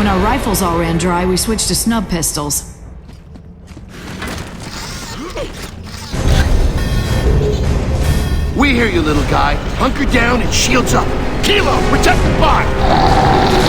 When our rifles all ran dry, we switched to snub pistols. We hear you, little guy. Hunker down and shields up. Kilo, protect the bot!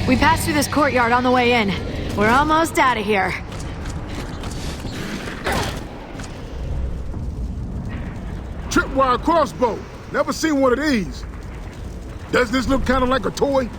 We passed through this courtyard on the way in. We're almost out of here. Tripwire crossbow. Never seen one of these. Does this look kind of like a toy?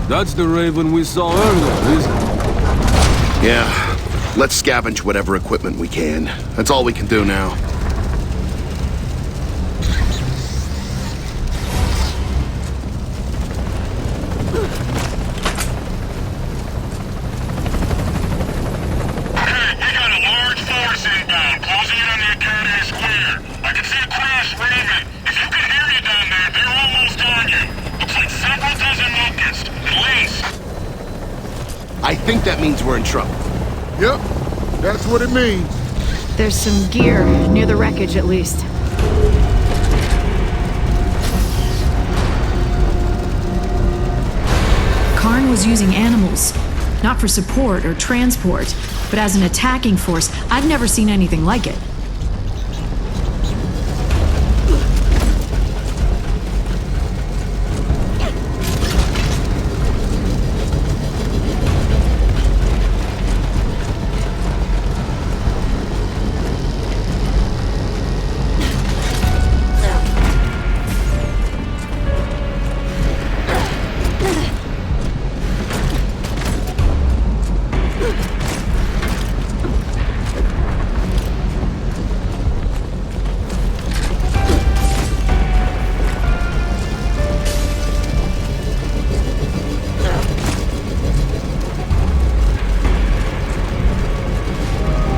That's the Raven we saw earlier, isn't it? Yeah. Let's scavenge whatever equipment we can. That's all we can do now. I think that means we're in trouble. Yep, that's what it means. There's some gear near the wreckage, at least. Karn was using animals, not for support or transport, but as an attacking force. I've never seen anything like it.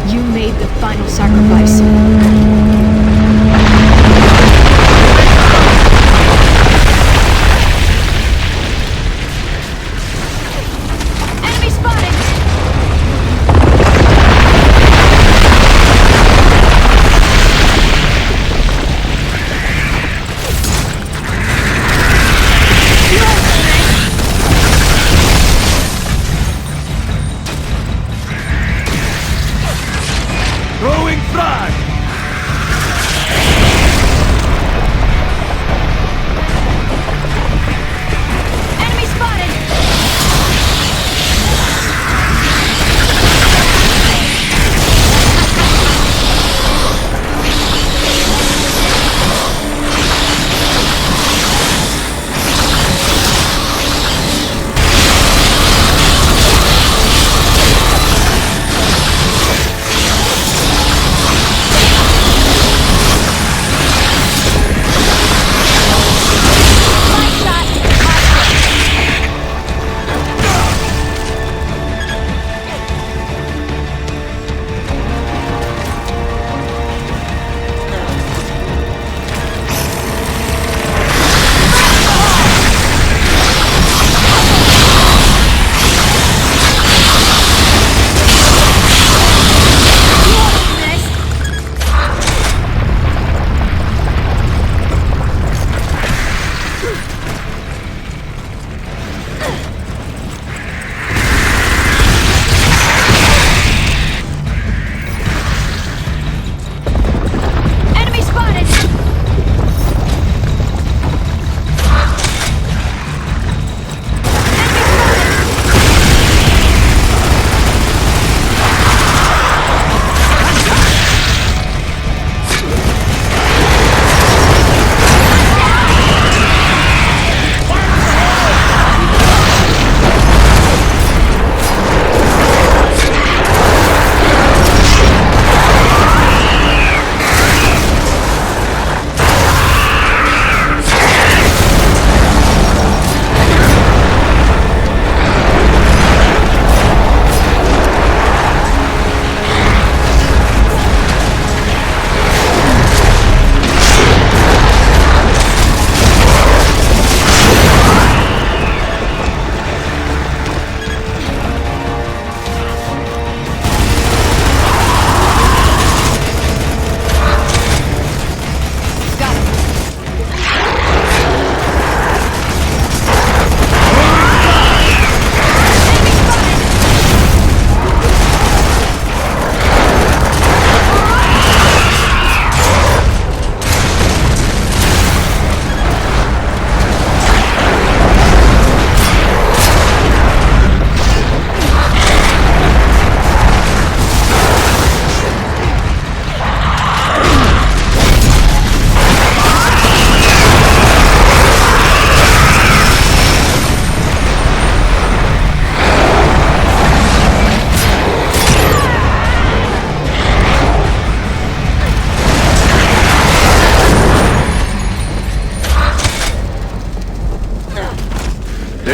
You made the final sacrifice. Enemy spotted! Throwing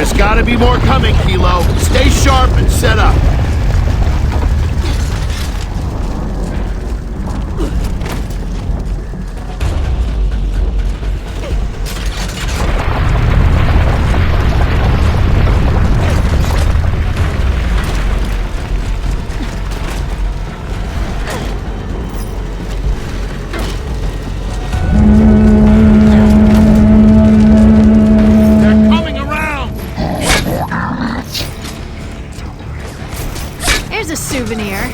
There's gotta be more coming, Kilo. Stay sharp and set up. Here's a souvenir.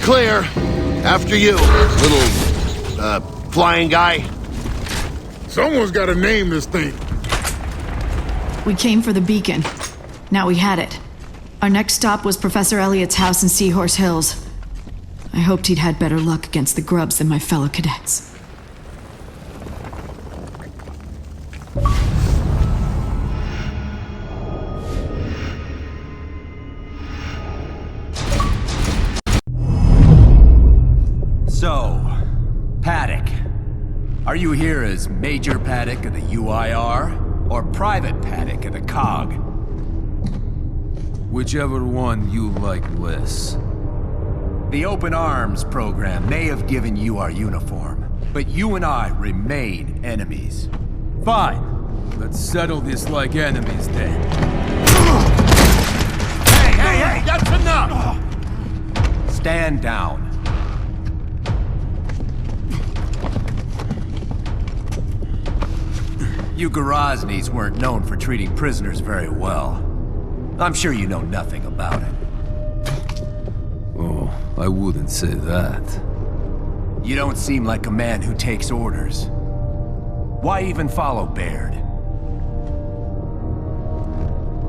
Clear. After you, little, flying guy. Someone's gotta name this thing. We came for the beacon. Now we had it. Our next stop was Professor Elliott's house in Seahorse Hills. I hoped he'd had better luck against the grubs than my fellow cadets. So, Paddock. Are you here as Major Paddock of the UIR, or Private Paddock of the COG? Whichever one you like less. The Open Arms program may have given you our uniform, but you and I remain enemies. Fine. Let's settle this like enemies then. Hey, that's enough! Stand down. You Garaznys weren't known for treating prisoners very well. I'm sure you know nothing about it. Oh, I wouldn't say that. You don't seem like a man who takes orders. Why even follow Baird?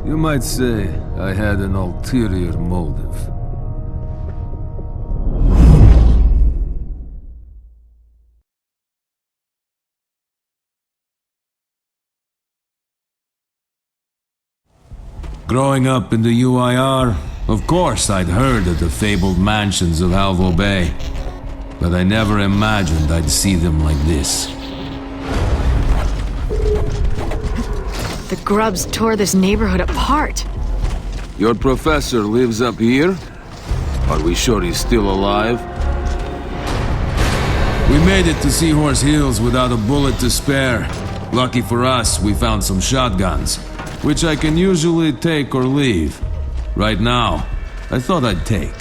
You might say I had an ulterior motive. Growing up in the UIR, of course I'd heard of the fabled mansions of Halvo Bay, but I never imagined I'd see them like this. The grubs tore this neighborhood apart. Your professor lives up here? Are we sure he's still alive? We made it to Seahorse Hills without a bullet to spare. Lucky for us, we found some shotguns, which I can usually take or leave. Right now, I thought I'd take.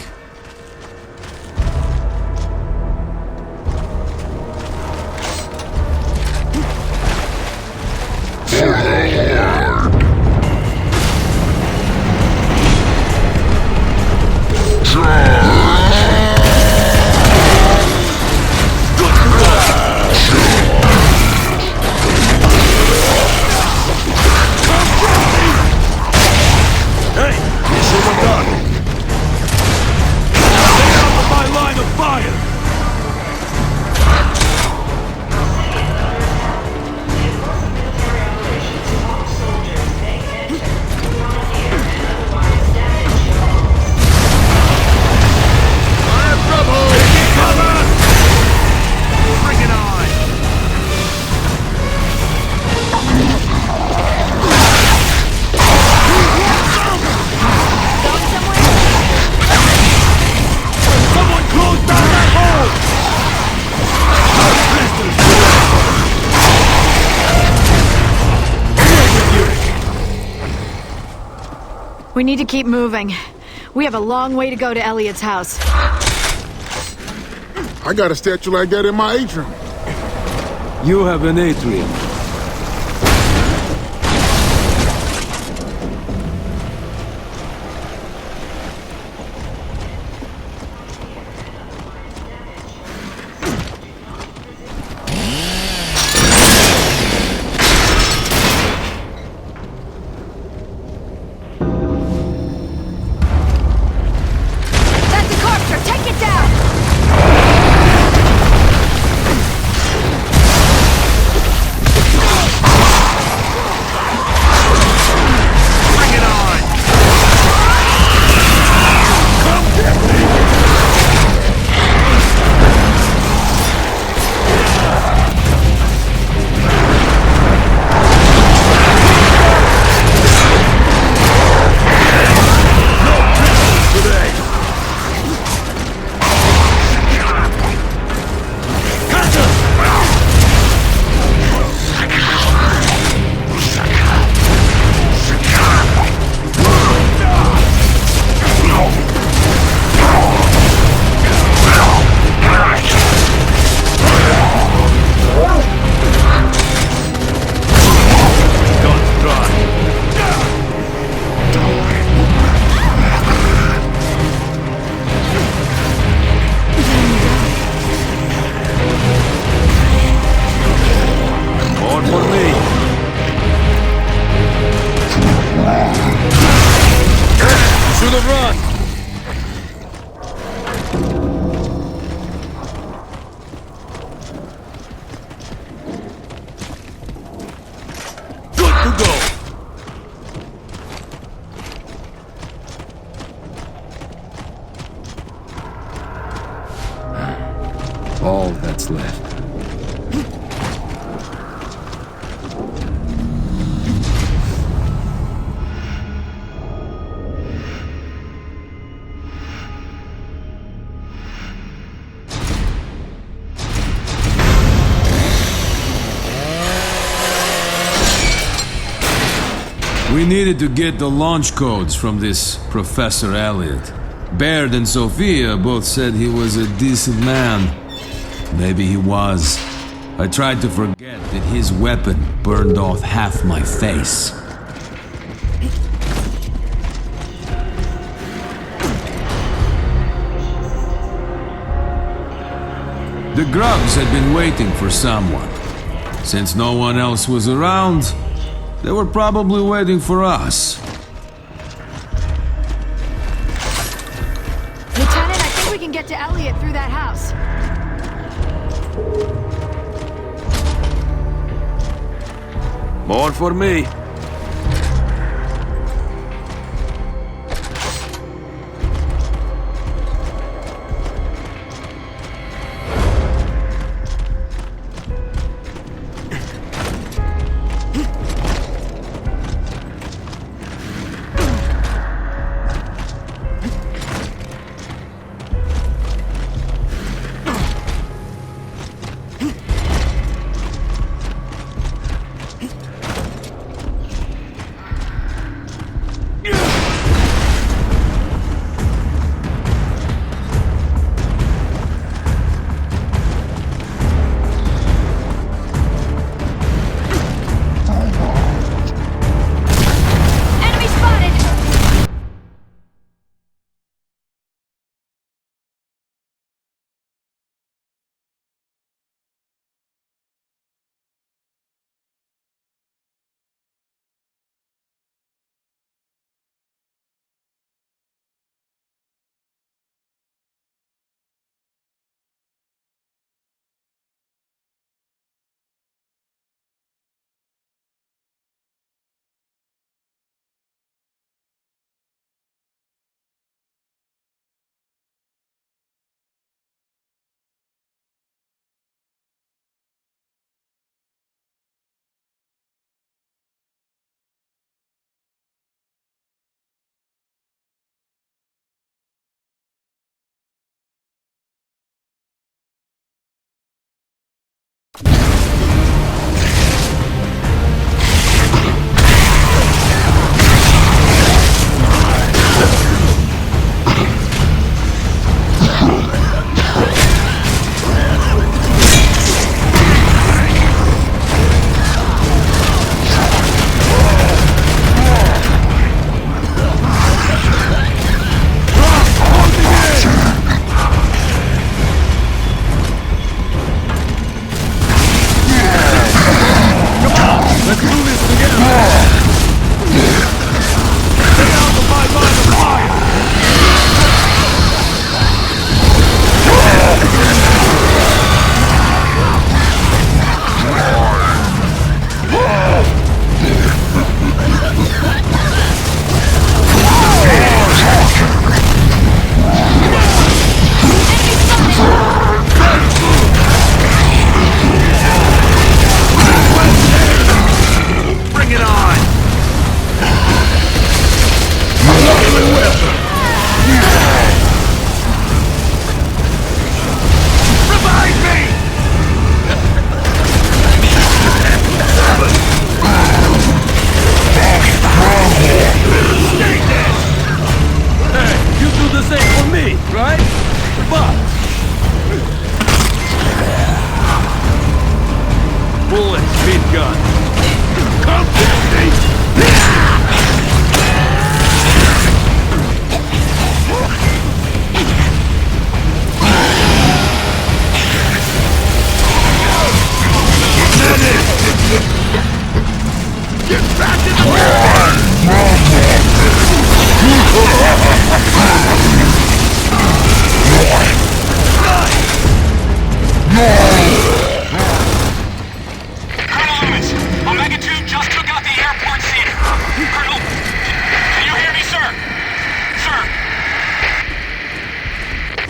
We need to keep moving. We have a long way to go to Elliot's house. I got a statue like that in my atrium. You have an atrium. That's a corpse! Take it down! All that's left. We needed to get the launch codes from this Professor Elliot. Baird and Sophia both said he was a decent man. Maybe he was. I tried to forget that his weapon burned off half my face. The grubs had been waiting for someone. Since no one else was around, they were probably waiting for us. Lieutenant, I think we can get to Elliot through that house. More for me. Enemy spotted!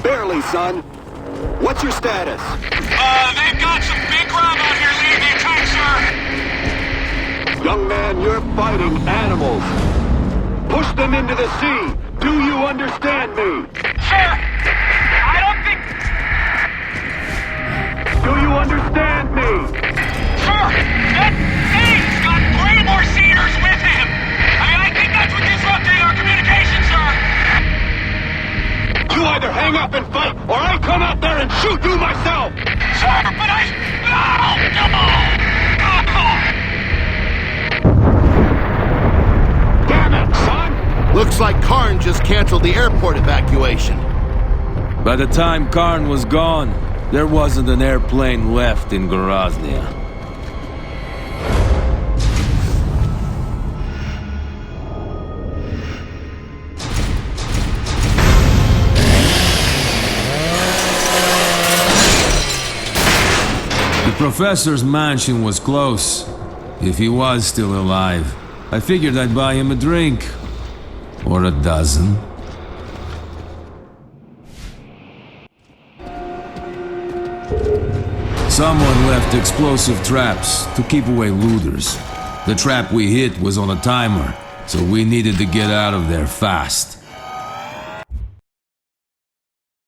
Barely, son. What's your status? They've got some big grub out here leading the attack, sir! Young man, you're fighting animals. Push them into the sea. Do you understand me? Sir! I don't think... Do you understand me? Sir! That thing's got Claymore Cedars with him! I think that's what's disrupting our communication, sir! You either hang up and fight, or I'll come out there and shoot you myself! Sir, but I... Damn it, son! Looks like Karn just canceled the airport evacuation. By the time Karn was gone, There wasn't an airplane left in Grozny. The professor's mansion was close, if he was still alive. I figured I'd buy him a drink. Or a dozen. Someone left explosive traps to keep away looters. The trap we hit was on a timer, so we needed to get out of there fast.